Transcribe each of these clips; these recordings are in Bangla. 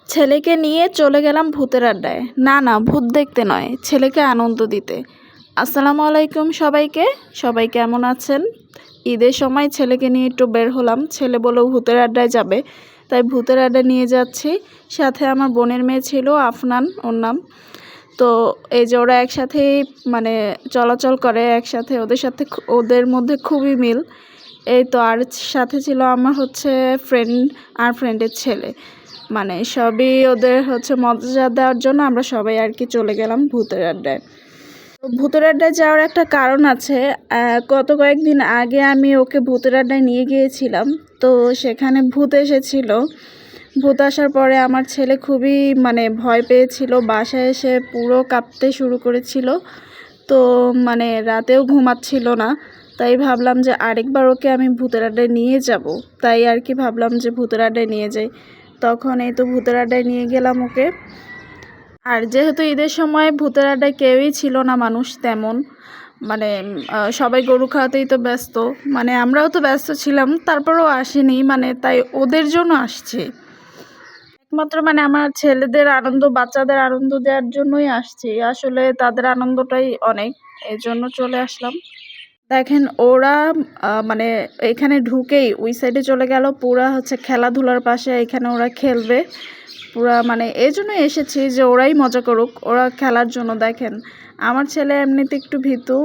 ছেলেকে নিয়ে চলে গেলাম ভূতের আড্ডায়। না, ভূত দেখতে নয়, ছেলেকে আনন্দ দিতে। আসসালামু আলাইকুম সবাইকে। সবাই কেমন আছেন? ঈদের সময় ছেলেকে নিয়ে একটু বের হলাম। ছেলে বলল ভূতের আড্ডায় যাবে, তাই ভূতের আড্ডায় নিয়ে যাচ্ছি। সাথে আমার বোনের মেয়ে ছিল, আফনান ওর নাম। তো এই যে ওরা একসাথেই মানে চলাচল করে একসাথে, ওদের মধ্যে খুবই মিল। এই তো, আর সাথে ছিল আমার ফ্রেন্ডের ছেলে। মানে সবই ওদের মজা দেওয়ার জন্য আমরা সবাই আর কি চলে গেলাম ভূতের আড্ডায়। ভূতের আড্ডায় যাওয়ার একটা কারণ আছে। গত কয়েকদিন আগে আমি ওকে ভূতের আড্ডায় নিয়ে গিয়েছিলাম। তো সেখানে ভূত এসেছিল। ভূত আসার পরে আমার ছেলে খুবই ভয় পেয়েছিল। বাসায় এসে পুরো কাঁপতে শুরু করেছিল। তো রাতেও ঘুমাচ্ছিল না। তাই ভাবলাম যে আরেকবার ওকে আমি ভূতের আড্ডায় নিয়ে যাব। তাই আর কি ভাবলাম যে ভূতের আড্ডায় নিয়ে যাই। তখন এই তো ভূতের আড্ডায় নিয়ে গেলাম ওকে। আর যেহেতু ঈদের সময় ভূতের আড্ডায় কেউই ছিল না মানুষ তেমন, সবাই গরু খাওয়াতেই তো ব্যস্ত, আমরাও তো ব্যস্ত ছিলাম, তারপরেও আসেনি, তাই ওদের জন্য আসছে একমাত্র। আমার ছেলেদের আনন্দ, বাচ্চাদের আনন্দ দেওয়ার জন্যই আসছি। আসলে তাদের আনন্দটাই অনেক, এই জন্য চলে আসলাম। দেখেন ওরা এখানে ঢুকেই ওই সাইডে চলে গেল। পুরা খেলাধুলার পাশে, এখানে ওরা খেলবে পুরা। এই জন্য এসেছি যে ওরাই মজা করুক, ওরা খেলার জন্য। দেখেন আমার ছেলে এমনিতে একটু ভীতু,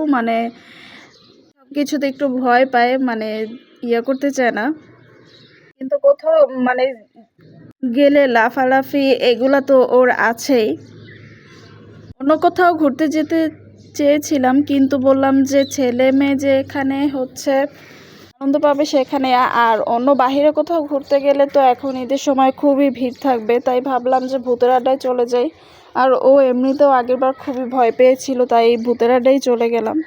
সব কিছুতে একটু ভয় পায়, করতে চায় না। কিন্তু কোথাও গেলে লাফালাফি এগুলা তো ওর আছেই। অন্য কোথাও ঘুরতে যেতে চেয়েছিলাম, কিন্তু বললাম যে ছেলে মেয়ে যে এখানে আনন্দ পাবে সেখানে, আর অন্য বাহিরে কোথাও ঘুরতে গেলে তো এখন ঈদের সময় খুবই ভিড় থাকবে। তাই ভাবলাম যে ভূতের আড্ডায় চলে যাই। আর ও এমনিতেও আগেরবার খুবই ভয় পেয়েছিল, তাই ভূতের আড্ডায় চলে গেলাম।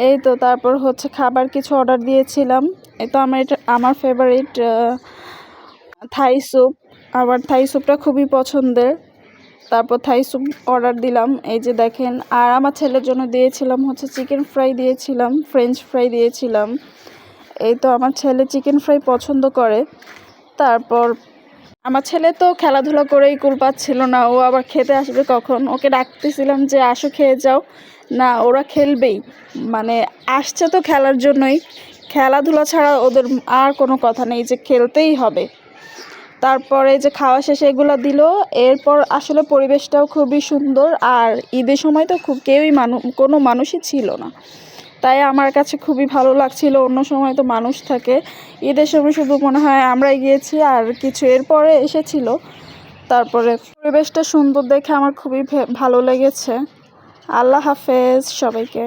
এই তো, তারপর খাবার কিছু অর্ডার দিয়েছিলাম। এই তো আমার ফেভারিট থাই স্যুপ। আমার থাই স্যুপটা খুবই পছন্দের। তারপর থাই স্যুপ অর্ডার দিলাম, এই যে দেখেন। আর আমার ছেলের জন্য দিয়েছিলাম চিকেন ফ্রাই দিয়েছিলাম, ফ্রেঞ্চ ফ্রাই দিয়েছিলাম। এই তো, আমার ছেলে চিকেন ফ্রাই পছন্দ করে। তারপর আমার ছেলে তো খেলাধুলা করেই কুল পাচ্ছিল না, ও আবার খেতে আসবে কখন। ওকে ডাকতেছিলাম যে আসো খেয়ে যাও, না ওরা খেলবেই। আসছে তো খেলার জন্যই, খেলাধুলা ছাড়া ওদের আর কোনো কথা নেই, যে খেলতেই হবে। তারপরে যে খাওয়া শেষে এগুলো দিল। এরপর আসলে পরিবেশটাও খুবই সুন্দর। আর ঈদের সময় তো কোনো মানুষই ছিল না, তাই আমার কাছে খুবই ভালো লাগছিল। অন্য সময় তো মানুষ থাকে, ঈদের সময় শুধু মনে হয় আমরাই গিয়েছি আর কিছু এরপরে এসেছিল। তারপরে পরিবেশটা সুন্দর দেখে আমার খুবই ভালো লেগেছে। আল্লাহ হাফেজ সবাইকে।